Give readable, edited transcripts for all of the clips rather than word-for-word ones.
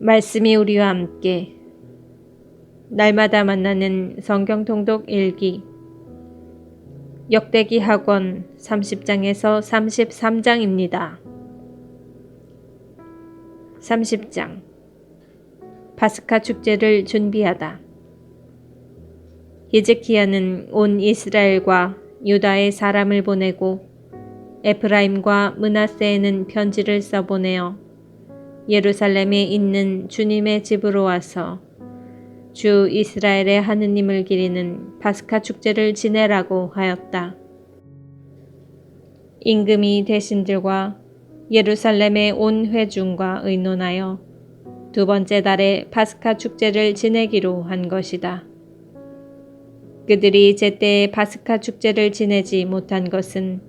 말씀이 우리와 함께 날마다 만나는 성경 통독 일기 역대기 학원 30장에서 33장입니다. 30장 파스카 축제를 준비하다. 히즈키야는 온 이스라엘과 유다의 사람을 보내고 에프라임과 므낫세에는 편지를 써보내어 예루살렘에 있는 주님의 집으로 와서 주 이스라엘의 하느님을 기리는 파스카 축제를 지내라고 하였다. 임금이 대신들과 예루살렘의 온 회중과 의논하여 두 번째 달에 파스카 축제를 지내기로 한 것이다. 그들이 제때에 파스카 축제를 지내지 못한 것은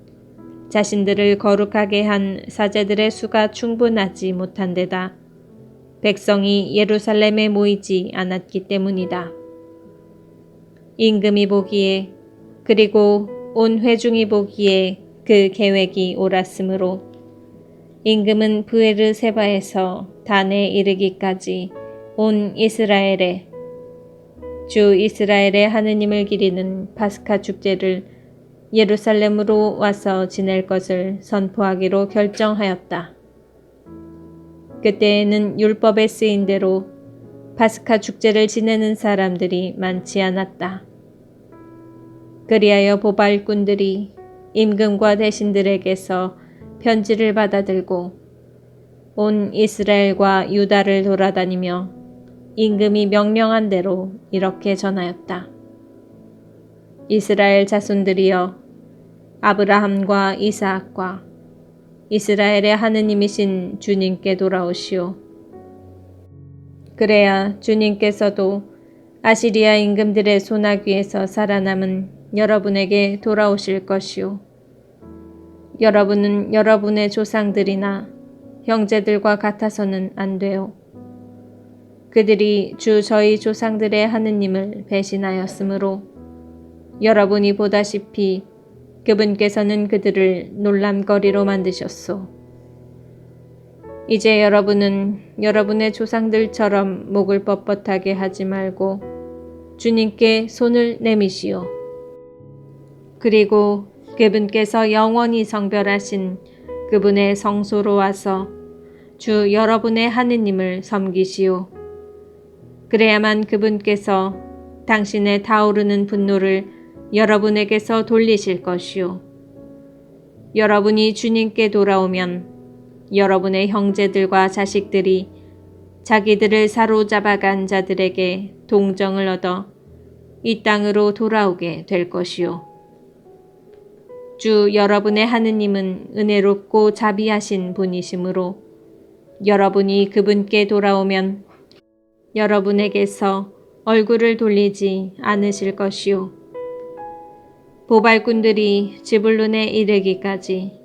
자신들을 거룩하게 한 사제들의 수가 충분하지 못한 데다 백성이 예루살렘에 모이지 않았기 때문이다. 임금이 보기에 그리고 온 회중이 보기에 그 계획이 옳았으므로 임금은 브에르세바에서 단에 이르기까지 온 이스라엘에 주 이스라엘의 하느님을 기리는 파스카 축제를 예루살렘으로 와서 지낼 것을 선포하기로 결정하였다. 그때에는 율법에 쓰인 대로 파스카 축제를 지내는 사람들이 많지 않았다. 그리하여 보발꾼들이 임금과 대신들에게서 편지를 받아들고 온 이스라엘과 유다를 돌아다니며 임금이 명령한 대로 이렇게 전하였다. 이스라엘 자손들이여, 아브라함과 이삭과 이스라엘의 하느님이신 주님께 돌아오시오. 그래야 주님께서도 아시리아 임금들의 소나귀에서 살아남은 여러분에게 돌아오실 것이오. 여러분은 여러분의 조상들이나 형제들과 같아서는 안 돼요. 그들이 주 저희 조상들의 하느님을 배신하였으므로 여러분이 보다시피 그분께서는 그들을 놀람거리로 만드셨소. 이제 여러분은 여러분의 조상들처럼 목을 뻣뻣하게 하지 말고 주님께 손을 내미시오. 그리고 그분께서 영원히 성별하신 그분의 성소로 와서 주 여러분의 하느님을 섬기시오. 그래야만 그분께서 당신의 타오르는 분노를 여러분에게서 돌리실 것이오. 여러분이 주님께 돌아오면 여러분의 형제들과 자식들이 자기들을 사로잡아간 자들에게 동정을 얻어 이 땅으로 돌아오게 될 것이오. 주 여러분의 하느님은 은혜롭고 자비하신 분이시므로 여러분이 그분께 돌아오면 여러분에게서 얼굴을 돌리지 않으실 것이오. 보발꾼들이 지불룬에 이르기까지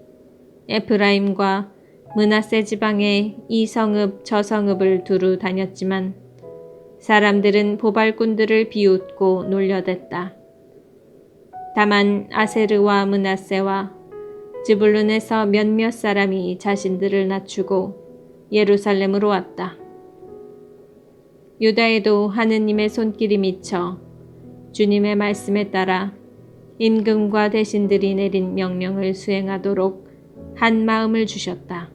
에프라임과 므낫세 지방의 이 성읍 저 성읍을 두루 다녔지만 사람들은 보발꾼들을 비웃고 놀려댔다. 다만 아세르와 므낫세와 지불룬에서 몇몇 사람이 자신들을 낮추고 예루살렘으로 왔다. 유다에도 하느님의 손길이 미쳐 주님의 말씀에 따라 임금과 대신들이 내린 명령을 수행하도록 한 마음을 주셨다.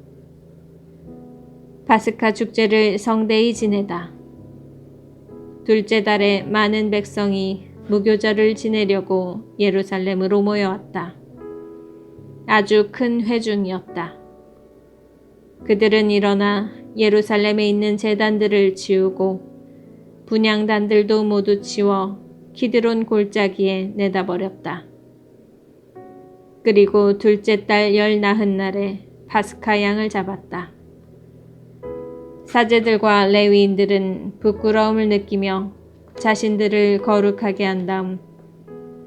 파스카 축제를 성대히 지내다. 둘째 달에 많은 백성이 무교절을 지내려고 예루살렘으로 모여왔다. 아주 큰 회중이었다. 그들은 일어나 예루살렘에 있는 제단들을 치우고 분향단들도 모두 치워 키드론 골짜기에 내다버렸다. 그리고 둘째 달 19날에 파스카 양을 잡았다. 사제들과 레위인들은 부끄러움을 느끼며 자신들을 거룩하게 한 다음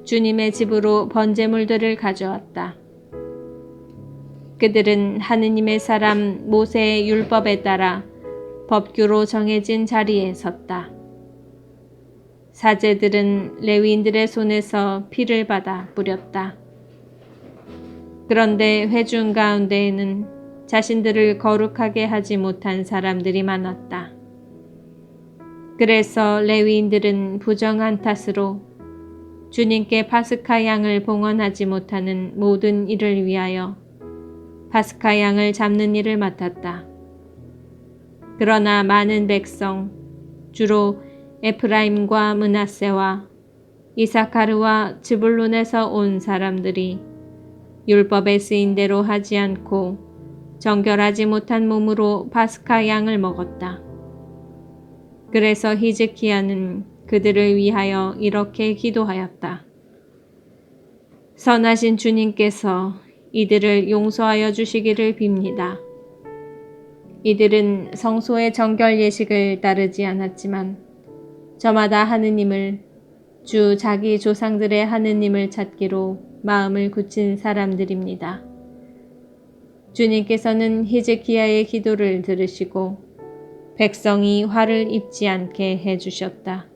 주님의 집으로 번제물들을 가져왔다. 그들은 하느님의 사람 모세의 율법에 따라 법규로 정해진 자리에 섰다. 사제들은 레위인들의 손에서 피를 받아 뿌렸다. 그런데 회중 가운데에는 자신들을 거룩하게 하지 못한 사람들이 많았다. 그래서 레위인들은 부정한 탓으로 주님께 파스카 양을 봉헌하지 못하는 모든 일을 위하여 파스카 양을 잡는 일을 맡았다. 그러나 많은 백성, 주로 에프라임과 므낫세와 이사카르와 즈불론에서 온 사람들이 율법에 쓰인 대로 하지 않고 정결하지 못한 몸으로 파스카 양을 먹었다. 그래서 히즈키야는 그들을 위하여 이렇게 기도하였다. 선하신 주님께서 이들을 용서하여 주시기를 빕니다. 이들은 성소의 정결 예식을 따르지 않았지만 저마다 하느님을 주 자기 조상들의 하느님을 찾기로 마음을 굳힌 사람들입니다. 주님께서는 히즈키야의 기도를 들으시고 백성이 화를 입지 않게 해주셨다.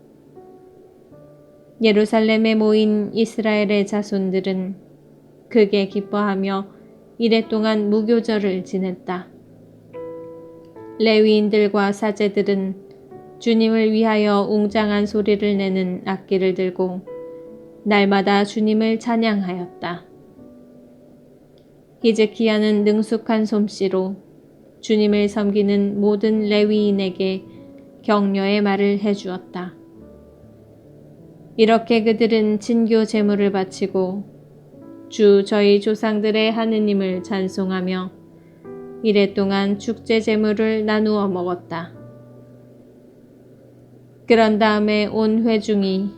예루살렘에 모인 이스라엘의 자손들은 크게 기뻐하며 이랫동안 무교절을 지냈다. 레위인들과 사제들은 주님을 위하여 웅장한 소리를 내는 악기를 들고 날마다 주님을 찬양하였다. 히즈키야는 능숙한 솜씨로 주님을 섬기는 모든 레위인에게 격려의 말을 해주었다. 이렇게 그들은 진교 제물을 바치고 주 저희 조상들의 하느님을 찬송하며 이랫동안 축제 제물을 나누어 먹었다. 그런 다음에 온 회중이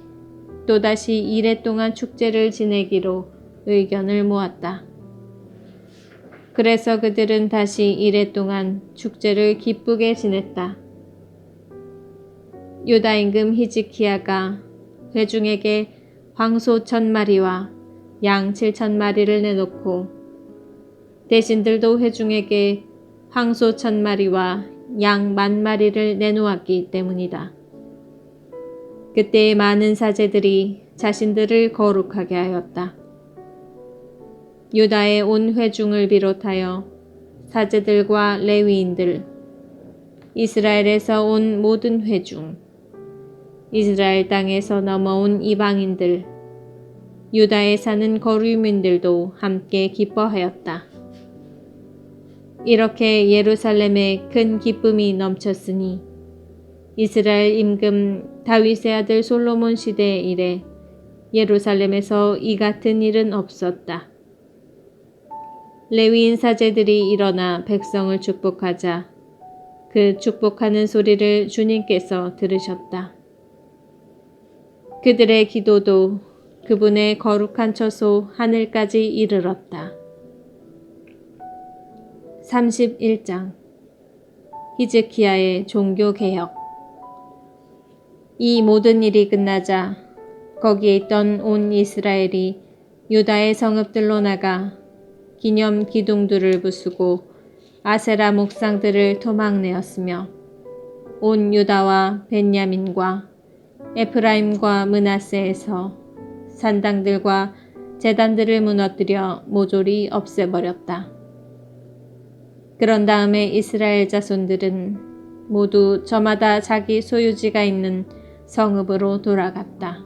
또다시 이랫동안 축제를 지내기로 의견을 모았다. 그래서 그들은 다시 이랫동안 축제를 기쁘게 지냈다. 유다 임금 히즈키야가 회중에게 황소 1000마리와 양 7000마리를 내놓고 대신들도 회중에게 황소 1000마리와 양 10,000마리를 내놓았기 때문이다. 그때 많은 사제들이 자신들을 거룩하게 하였다. 유다의 온 회중을 비롯하여 사제들과 레위인들, 이스라엘에서 온 모든 회중, 이스라엘 땅에서 넘어온 이방인들, 유다에 사는 거류민들도 함께 기뻐하였다. 이렇게 예루살렘에 큰 기쁨이 넘쳤으니 이스라엘 임금 다윗의 아들 솔로몬 시대에 이래 예루살렘에서 이 같은 일은 없었다. 레위인 사제들이 일어나 백성을 축복하자 그 축복하는 소리를 주님께서 들으셨다. 그들의 기도도 그분의 거룩한 처소 하늘까지 이르렀다. 31장 히즈키야의 종교개혁. 이 모든 일이 끝나자 거기에 있던 온 이스라엘이 유다의 성읍들로 나가 기념 기둥들을 부수고 아세라 목상들을 토막내었으며 온 유다와 벤야민과 에프라임과 므낫세에서 산당들과 제단들을 무너뜨려 모조리 없애버렸다. 그런 다음에 이스라엘 자손들은 모두 저마다 자기 소유지가 있는 성읍으로 돌아갔다.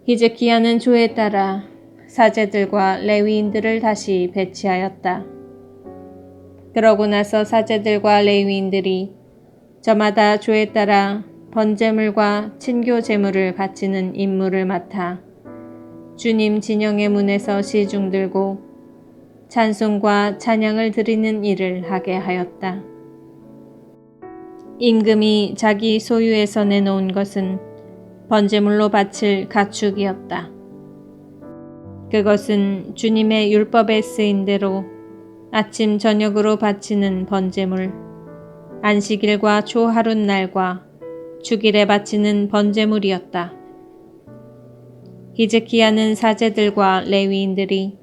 히즈키야는 조에 따라 사제들과 레위인들을 다시 배치하였다. 그러고 나서 사제들과 레위인들이 저마다 조에 따라 번제물과 친교 제물을 바치는 임무를 맡아 주님 진영의 문에서 시중 들고 찬송과 찬양을 드리는 일을 하게 하였다. 임금이 자기 소유에서 내놓은 것은 번제물로 바칠 가축이었다. 그것은 주님의 율법에 쓰인 대로 아침 저녁으로 바치는 번제물, 안식일과 초하룻날과 주일에 바치는 번제물이었다. 히즈키야는 사제들과 레위인들이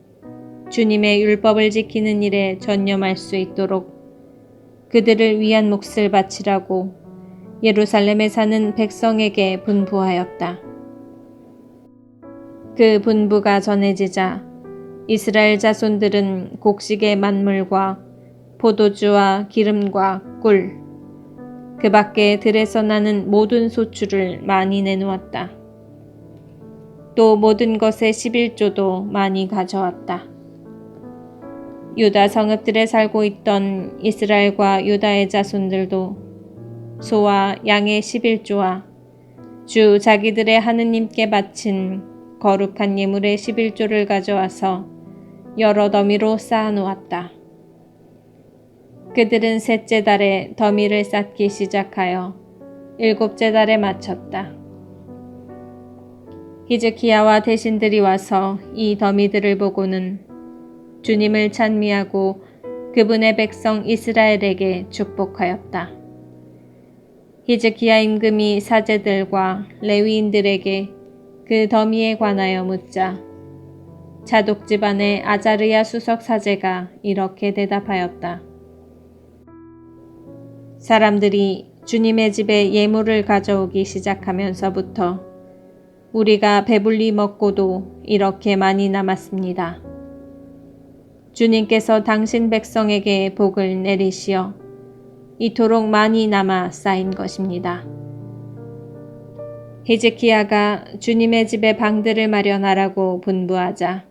주님의 율법을 지키는 일에 전념할 수 있도록 그들을 위한 몫을 바치라고 예루살렘에 사는 백성에게 분부하였다. 그 분부가 전해지자 이스라엘 자손들은 곡식의 만물과 포도주와 기름과 꿀, 그 밖에 들에서 나는 모든 소출을 많이 내놓았다. 또 모든 것의 11조도 많이 가져왔다. 유다 성읍들에 살고 있던 이스라엘과 유다의 자손들도 소와 양의 11조와 주 자기들의 하느님께 바친 거룩한 예물의 11조를 가져와서 여러 더미로 쌓아놓았다. 그들은 셋째 달에 더미를 쌓기 시작하여 일곱째 달에 마쳤다. 히즈키야와 대신들이 와서 이 더미들을 보고는 주님을 찬미하고 그분의 백성 이스라엘에게 축복하였다. 히즈키야 임금이 사제들과 레위인들에게 그 더미에 관하여 묻자 자독 집안의 아자르야 수석 사제가 이렇게 대답하였다. 사람들이 주님의 집에 예물을 가져오기 시작하면서부터 우리가 배불리 먹고도 이렇게 많이 남았습니다. 주님께서 당신 백성에게 복을 내리시어 이토록 많이 남아 쌓인 것입니다. 히즈키야가 주님의 집에 방들을 마련하라고 분부하자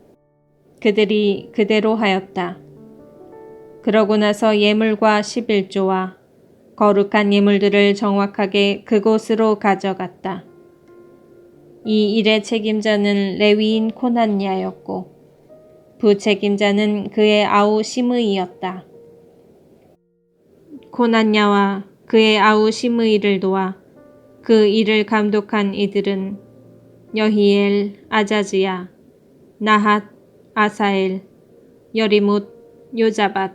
그들이 그대로 하였다. 그러고 나서 예물과 11조와 거룩한 예물들을 정확하게 그곳으로 가져갔다. 이 일의 책임자는 레위인 코난냐였고 부책임자는 그의 아우 시므이였다. 코난냐와 그의 아우 시므이를 도와 그 일을 감독한 이들은 여히엘, 아자즈야, 나핫, 아사엘, 여리못, 요자밧,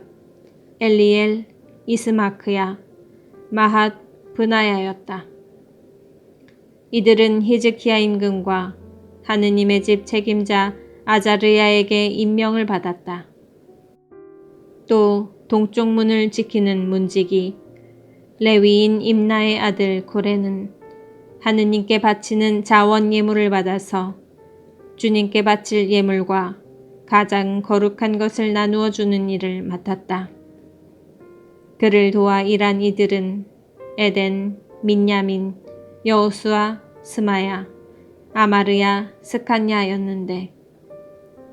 엘리엘, 이스마크야, 마핫, 브나야였다. 이들은 히즈키야 임금과 하느님의 집 책임자 아자르야에게 임명을 받았다. 또 동쪽 문을 지키는 문지기 레위인 임나의 아들 고레는 하느님께 바치는 자원 예물을 받아서 주님께 바칠 예물과 가장 거룩한 것을 나누어 주는 일을 맡았다. 그를 도와 일한 이들은 에덴, 민야민, 여호수아, 스마야, 아마르야, 스칸야였는데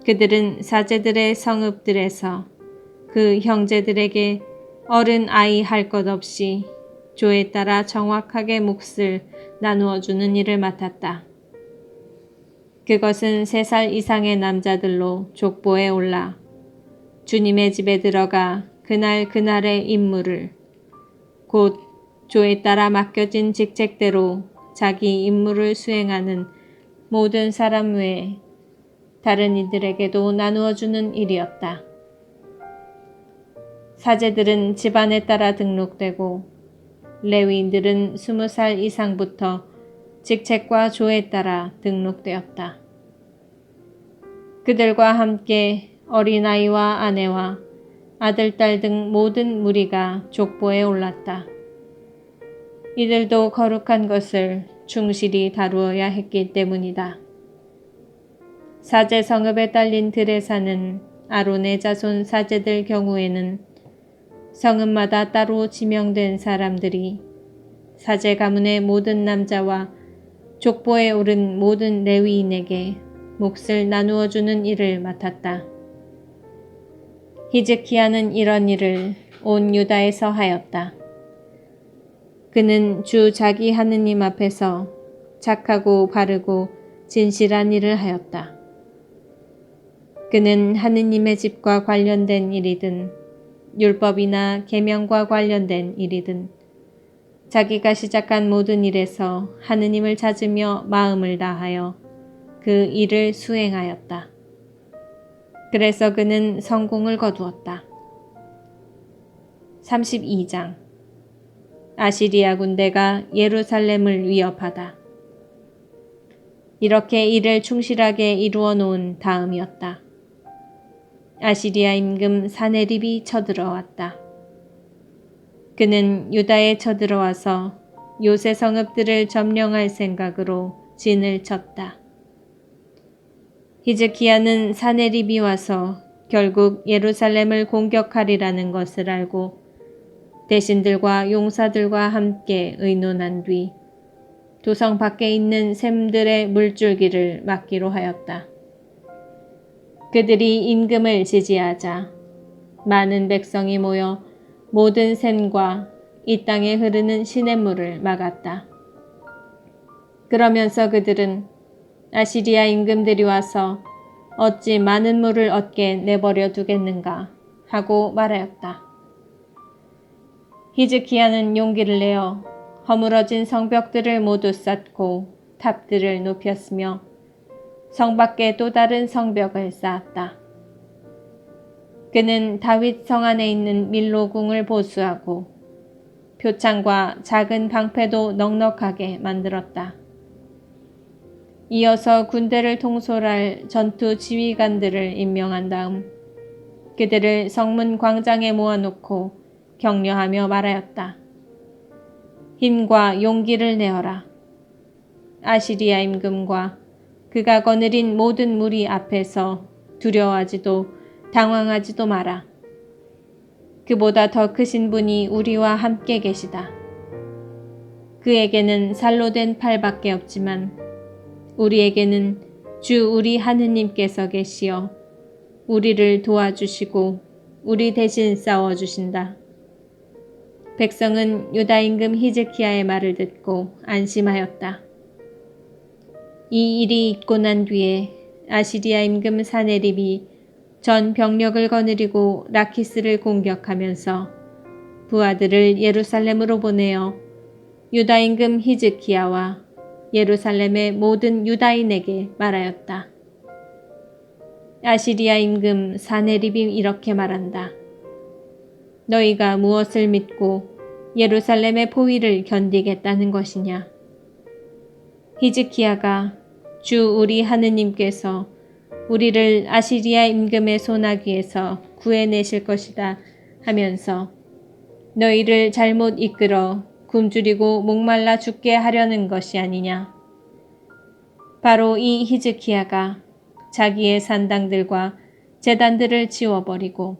그들은 사제들의 성읍들에서 그 형제들에게 어른 아이 할 것 없이 조에 따라 정확하게 몫을 나누어 주는 일을 맡았다. 그것은 3살 이상의 남자들로 족보에 올라 주님의 집에 들어가 그날의 임무를 곧 조에 따라 맡겨진 직책대로 자기 임무를 수행하는 모든 사람 외에 다른 이들에게도 나누어 주는 일이었다. 사제들은 집안에 따라 등록되고 레위인들은 20살 이상부터 직책과 조에 따라 등록되었다. 그들과 함께 어린아이와 아내와 아들, 딸 등 모든 무리가 족보에 올랐다. 이들도 거룩한 것을 충실히 다루어야 했기 때문이다. 사제 성읍에 딸린 들에 사는 아론의 자손 사제들 경우에는 성읍마다 따로 지명된 사람들이 사제 가문의 모든 남자와 족보에 오른 모든 레위인에게 몫을 나누어 주는 일을 맡았다. 히즈키야는 이런 일을 온 유다에서 하였다. 그는 주 자기 하느님 앞에서 착하고 바르고 진실한 일을 하였다. 그는 하느님의 집과 관련된 일이든 율법이나 계명과 관련된 일이든 자기가 시작한 모든 일에서 하느님을 찾으며 마음을 다하여 그 일을 수행하였다. 그래서 그는 성공을 거두었다. 32장 아시리아 군대가 예루살렘을 위협하다. 이렇게 일을 충실하게 이루어 놓은 다음이었다. 아시리아 임금 사네립이 쳐들어왔다. 그는 유다에 쳐들어와서 요새 성읍들을 점령할 생각으로 진을 쳤다. 히즈키야는 사네립이 와서 결국 예루살렘을 공격하리라는 것을 알고 대신들과 용사들과 함께 의논한 뒤 도성 밖에 있는 샘들의 물줄기를 막기로 하였다. 그들이 임금을 지지하자 많은 백성이 모여 모든 샘과 이 땅에 흐르는 시냇물을 막았다. 그러면서 그들은 아시리아 임금들이 와서 어찌 많은 물을 얻게 내버려 두겠는가 하고 말하였다. 히즈키야는 용기를 내어 허물어진 성벽들을 모두 쌓고 탑들을 높였으며 성 밖에 또 다른 성벽을 쌓았다. 그는 다윗 성 안에 있는 밀로궁을 보수하고 표창과 작은 방패도 넉넉하게 만들었다. 이어서 군대를 통솔할 전투 지휘관들을 임명한 다음 그들을 성문 광장에 모아놓고 격려하며 말하였다. 힘과 용기를 내어라. 아시리아 임금과 그가 거느린 모든 무리 앞에서 두려워하지도 당황하지도 마라. 그보다 더 크신 분이 우리와 함께 계시다. 그에게는 살로 된 팔밖에 없지만 우리에게는 주 우리 하느님께서 계시어 우리를 도와주시고 우리 대신 싸워주신다. 백성은 유다 임금 히즈키야의 말을 듣고 안심하였다. 이 일이 있고 난 뒤에 아시리아 임금 사네립이 전 병력을 거느리고 라키스를 공격하면서 부하들을 예루살렘으로 보내어 유다 임금 히즈키야와 예루살렘의 모든 유다인에게 말하였다. 아시리아 임금 사네립이 이렇게 말한다. 너희가 무엇을 믿고 예루살렘의 포위를 견디겠다는 것이냐? 히즈키야가 주 우리 하느님께서 우리를 아시리아 임금의 소나기에서 구해내실 것이다 하면서 너희를 잘못 이끌어 굶주리고 목말라 죽게 하려는 것이 아니냐. 바로 이 히즈키야가 자기의 산당들과 제단들을 지워버리고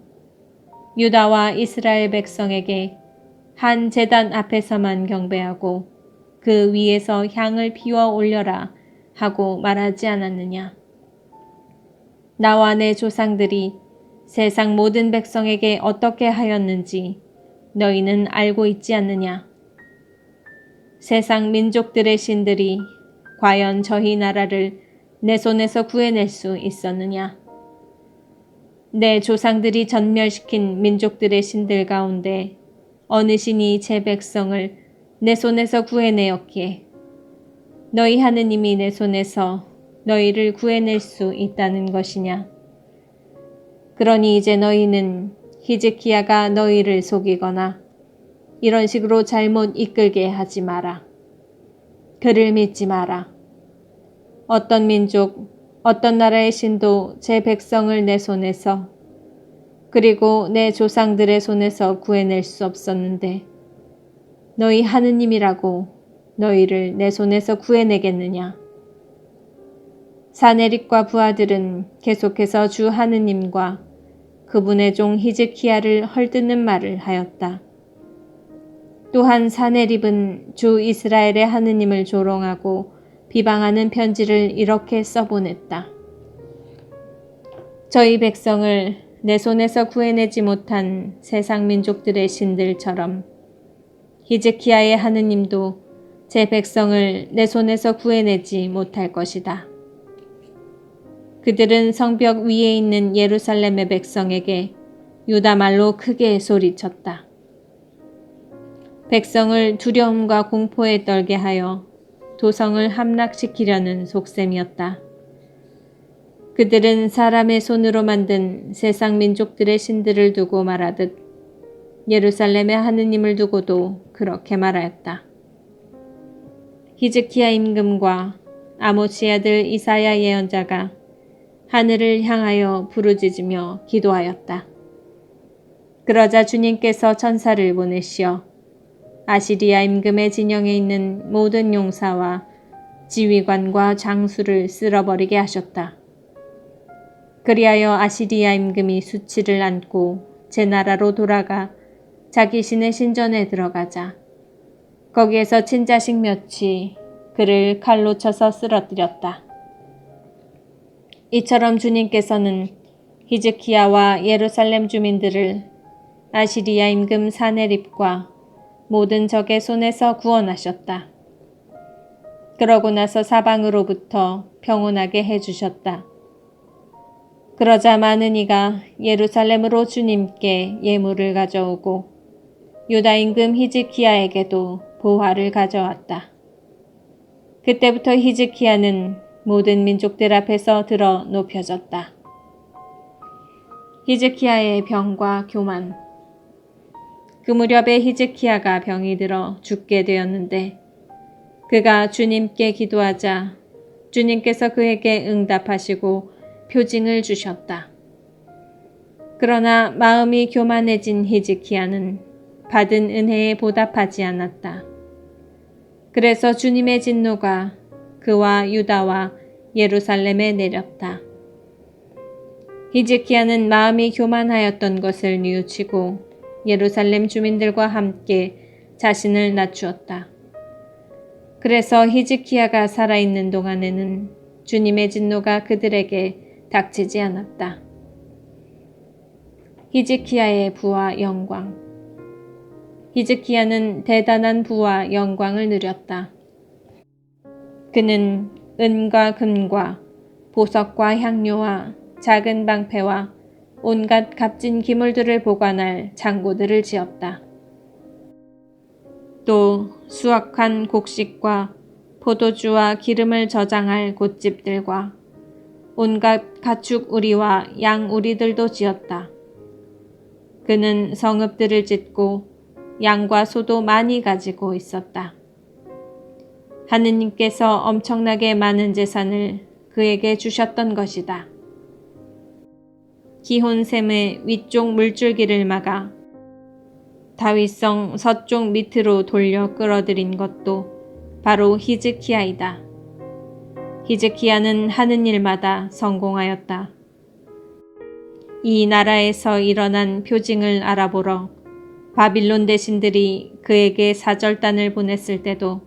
유다와 이스라엘 백성에게 한 제단 앞에서만 경배하고 그 위에서 향을 피워 올려라 하고 말하지 않았느냐. 나와 내 조상들이 세상 모든 백성에게 어떻게 하였는지 너희는 알고 있지 않느냐. 세상 민족들의 신들이 과연 저희 나라를 내 손에서 구해낼 수 있었느냐. 내 조상들이 전멸시킨 민족들의 신들 가운데 어느 신이 제 백성을 내 손에서 구해내었기에 너희 하느님이 내 손에서 너희를 구해낼 수 있다는 것이냐. 그러니 이제 너희는 히즈키야가 너희를 속이거나 이런 식으로 잘못 이끌게 하지 마라. 그를 믿지 마라. 어떤 민족, 어떤 나라의 신도 제 백성을 내 손에서 그리고 내 조상들의 손에서 구해낼 수 없었는데 너희 하느님이라고 너희를 내 손에서 구해내겠느냐. 사네립과 부하들은 계속해서 주 하느님과 그분의 종 히즈키야를 헐뜯는 말을 하였다. 또한 사네립은 주 이스라엘의 하느님을 조롱하고 비방하는 편지를 이렇게 써보냈다. 저희 백성을 내 손에서 구해내지 못한 세상 민족들의 신들처럼 히즈키야의 하느님도 제 백성을 내 손에서 구해내지 못할 것이다. 그들은 성벽 위에 있는 예루살렘의 백성에게 유다 말로 크게 소리쳤다. 백성을 두려움과 공포에 떨게 하여 도성을 함락시키려는 속셈이었다. 그들은 사람의 손으로 만든 세상 민족들의 신들을 두고 말하듯 예루살렘의 하느님을 두고도 그렇게 말하였다. 히즈키야 임금과 아모스의 아들 이사야 예언자가 하늘을 향하여 부르짖으며 기도하였다. 그러자 주님께서 천사를 보내시어 아시리아 임금의 진영에 있는 모든 용사와 지휘관과 장수를 쓸어버리게 하셨다. 그리하여 아시리아 임금이 수치를 안고 제 나라로 돌아가 자기 신의 신전에 들어가자 거기에서 친자식 몇이 그를 칼로 쳐서 쓰러뜨렸다. 이처럼 주님께서는 히즈키야와 예루살렘 주민들을 아시리야 임금 사네립과 모든 적의 손에서 구원하셨다. 그러고 나서 사방으로부터 평온하게 해주셨다. 그러자 많은 이가 예루살렘으로 주님께 예물을 가져오고 유다 임금 히즈키야에게도 보화를 가져왔다. 그때부터 히즈키야는 모든 민족들 앞에서 들어 높여졌다. 히즈키야의 병과 교만. 그 무렵에 히즈키야가 병이 들어 죽게 되었는데 그가 주님께 기도하자 주님께서 그에게 응답하시고 표징을 주셨다. 그러나 마음이 교만해진 히즈키야는 받은 은혜에 보답하지 않았다. 그래서 주님의 진노가 그와 유다와 예루살렘에 내렸다. 히즈키야는 마음이 교만하였던 것을 뉘우치고 예루살렘 주민들과 함께 자신을 낮추었다. 그래서 히즈키야가 살아있는 동안에는 주님의 진노가 그들에게 닥치지 않았다. 히즈키야의 부와 영광. 히즈키야는 대단한 부와 영광을 누렸다. 그는 은과 금과 보석과 향료와 작은 방패와 온갖 값진 기물들을 보관할 창고들을 지었다. 또 수확한 곡식과 포도주와 기름을 저장할 곶집들과 온갖 가축 우리와 양 우리들도 지었다. 그는 성읍들을 짓고 양과 소도 많이 가지고 있었다. 하느님께서 엄청나게 많은 재산을 그에게 주셨던 것이다. 기혼샘의 위쪽 물줄기를 막아 다윗성 서쪽 밑으로 돌려 끌어들인 것도 바로 히즈키야이다. 히즈키야는 하는 일마다 성공하였다. 이 나라에서 일어난 표징을 알아보러 바빌론 대신들이 그에게 사절단을 보냈을 때도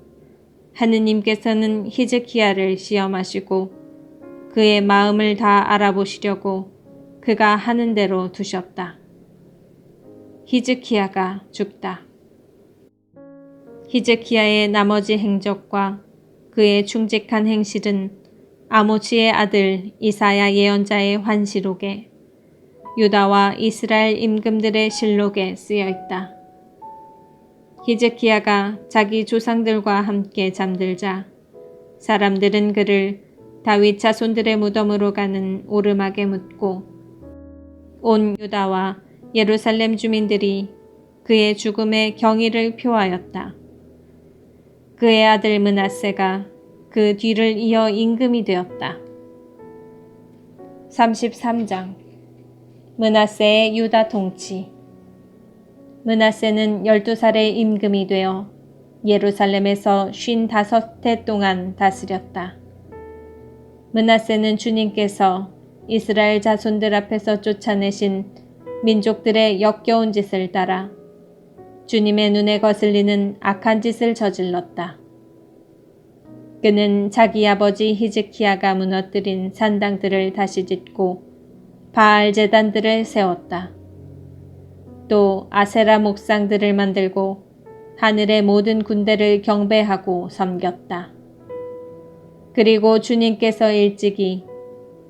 하느님께서는 히즈키야를 시험하시고 그의 마음을 다 알아보시려고 그가 하는 대로 두셨다. 히즈키야가 죽다. 히즈키야의 나머지 행적과 그의 충직한 행실은 아모치의 아들 이사야 예언자의 환시록에 유다와 이스라엘 임금들의 실록에 쓰여 있다. 히즈키야가 자기 조상들과 함께 잠들자 사람들은 그를 다윗 자손들의 무덤으로 가는 오르막에 묻고 온 유다와 예루살렘 주민들이 그의 죽음에 경의를 표하였다. 그의 아들 므낫세가 그 뒤를 이어 임금이 되었다. 33장 므낫세의 유다 통치. 므낫세는 12살의 임금이 되어 예루살렘에서 55해 동안 다스렸다. 므낫세는 주님께서 이스라엘 자손들 앞에서 쫓아내신 민족들의 역겨운 짓을 따라 주님의 눈에 거슬리는 악한 짓을 저질렀다. 그는 자기 아버지 히즈키야가 무너뜨린 산당들을 다시 짓고 바알 제단들을 세웠다. 또 아세라 목상들을 만들고 하늘의 모든 군대를 경배하고 섬겼다. 그리고 주님께서 일찍이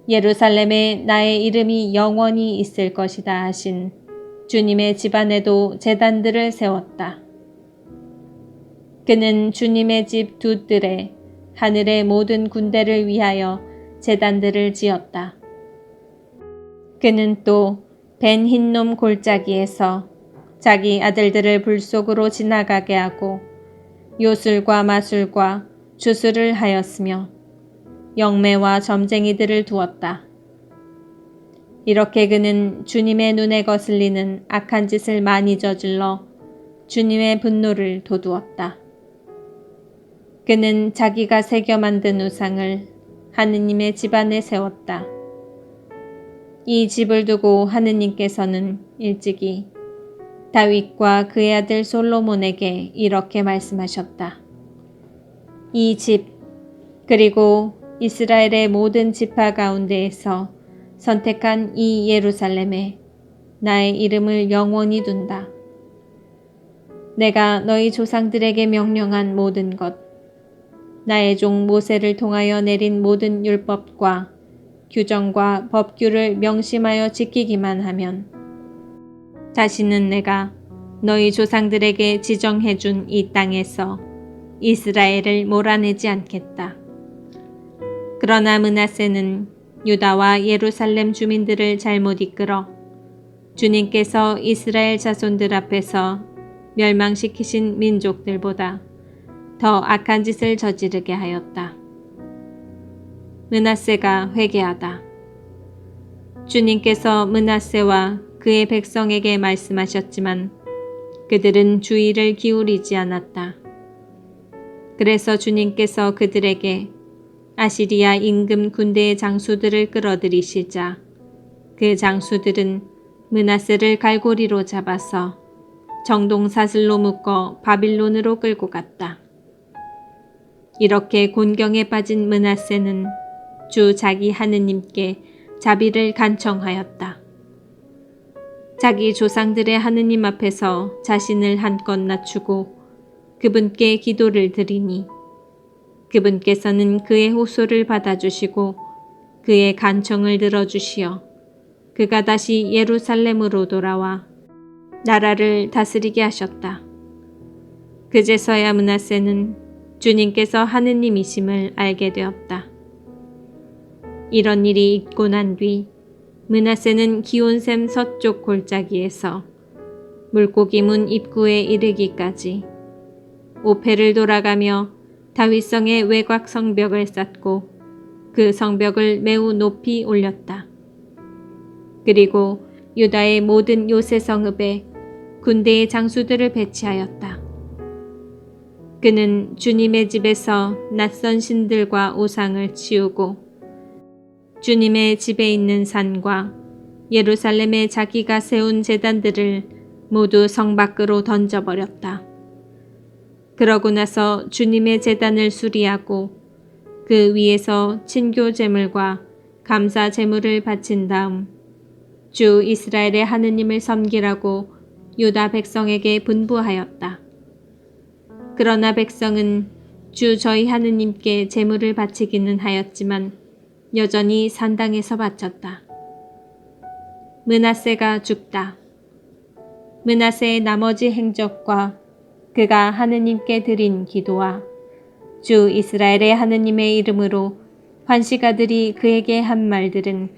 예루살렘에 나의 이름이 영원히 있을 것이다 하신 주님의 집안에도 제단들을 세웠다. 그는 주님의 집 두 뜰에 하늘의 모든 군대를 위하여 제단들을 지었다. 그는 또 벤 흰놈 골짜기에서 자기 아들들을 불 속으로 지나가게 하고 요술과 마술과 주술을 하였으며 영매와 점쟁이들을 두었다. 이렇게 그는 주님의 눈에 거슬리는 악한 짓을 많이 저질러 주님의 분노를 돋우었다. 그는 자기가 새겨 만든 우상을 하느님의 집안에 세웠다. 이 집을 두고 하느님께서는 일찍이 다윗과 그의 아들 솔로몬에게 이렇게 말씀하셨다. 이 집 그리고 이스라엘의 모든 지파 가운데에서 선택한 이 예루살렘에 나의 이름을 영원히 둔다. 내가 너희 조상들에게 명령한 모든 것, 나의 종 모세를 통하여 내린 모든 율법과 규정과 법규를 명심하여 지키기만 하면 다시는 내가 너희 조상들에게 지정해준 이 땅에서 이스라엘을 몰아내지 않겠다. 그러나 므낫세는 유다와 예루살렘 주민들을 잘못 이끌어 주님께서 이스라엘 자손들 앞에서 멸망시키신 민족들보다 더 악한 짓을 저지르게 하였다. 므낫세가 회개하다. 주님께서 므낫세와 그의 백성에게 말씀하셨지만 그들은 주의를 기울이지 않았다. 그래서 주님께서 그들에게 아시리아 임금 군대의 장수들을 끌어들이시자 그 장수들은 므낫세를 갈고리로 잡아서 정동사슬로 묶어 바빌론으로 끌고 갔다. 이렇게 곤경에 빠진 므낫세는 주 자기 하느님께 자비를 간청하였다. 자기 조상들의 하느님 앞에서 자신을 한껏 낮추고 그분께 기도를 드리니 그분께서는 그의 호소를 받아주시고 그의 간청을 들어주시어 그가 다시 예루살렘으로 돌아와 나라를 다스리게 하셨다. 그제서야 므낫세는 주님께서 하느님이심을 알게 되었다. 이런 일이 있고 난 뒤 므낫세는 기온샘 서쪽 골짜기에서 물고기 문 입구에 이르기까지 오페를 돌아가며 다윗성의 외곽 성벽을 쌓고 그 성벽을 매우 높이 올렸다. 그리고 유다의 모든 요새 성읍에 군대의 장수들을 배치하였다. 그는 주님의 집에서 낯선 신들과 우상을 치우고 주님의 집에 있는 산과 예루살렘에 자기가 세운 제단들을 모두 성 밖으로 던져버렸다. 그러고 나서 주님의 제단을 수리하고 그 위에서 친교 제물과 감사 제물을 바친 다음 주 이스라엘의 하느님을 섬기라고 유다 백성에게 분부하였다. 그러나 백성은 주 저희 하느님께 제물을 바치기는 하였지만 여전히 산당에서 바쳤다. 므낫세가 죽다. 므낫세의 나머지 행적과 그가 하느님께 드린 기도와 주 이스라엘의 하느님의 이름으로 환시가들이 그에게 한 말들은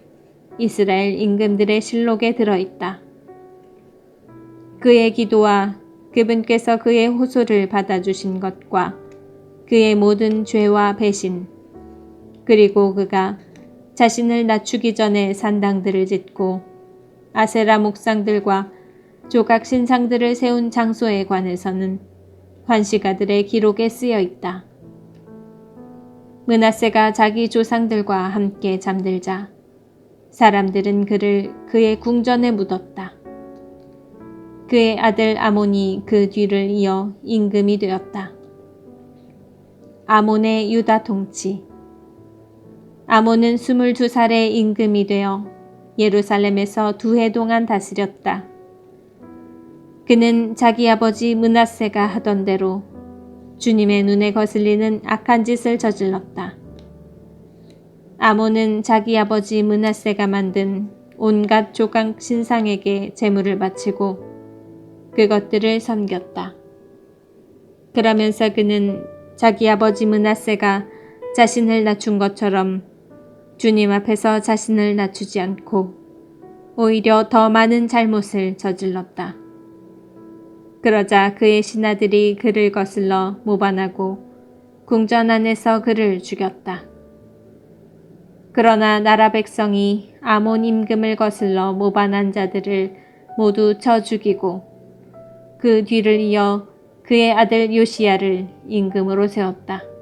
이스라엘 임금들의 실록에 들어있다. 그의 기도와 그분께서 그의 호소를 받아주신 것과 그의 모든 죄와 배신, 그리고 그가 자신을 낮추기 전에 산당들을 짓고 아세라 목상들과 조각 신상들을 세운 장소에 관해서는 환시가들의 기록에 쓰여 있다. 므낫세가 자기 조상들과 함께 잠들자 사람들은 그를 그의 궁전에 묻었다. 그의 아들 아몬이 그 뒤를 이어 임금이 되었다. 아몬의 유다 통치. 아몬은 22살에 임금이 되어 예루살렘에서 2해 동안 다스렸다. 그는 자기 아버지 므낫세가 하던 대로 주님의 눈에 거슬리는 악한 짓을 저질렀다. 아몬은 자기 아버지 므낫세가 만든 온갖 조각 신상에게 제물을 바치고 그것들을 섬겼다. 그러면서 그는 자기 아버지 므낫세가 자신을 낮춘 것처럼 주님 앞에서 자신을 낮추지 않고 오히려 더 많은 잘못을 저질렀다. 그러자 그의 신하들이 그를 거슬러 모반하고 궁전 안에서 그를 죽였다. 그러나 나라 백성이 아몬 임금을 거슬러 모반한 자들을 모두 쳐 죽이고 그 뒤를 이어 그의 아들 요시야를 임금으로 세웠다.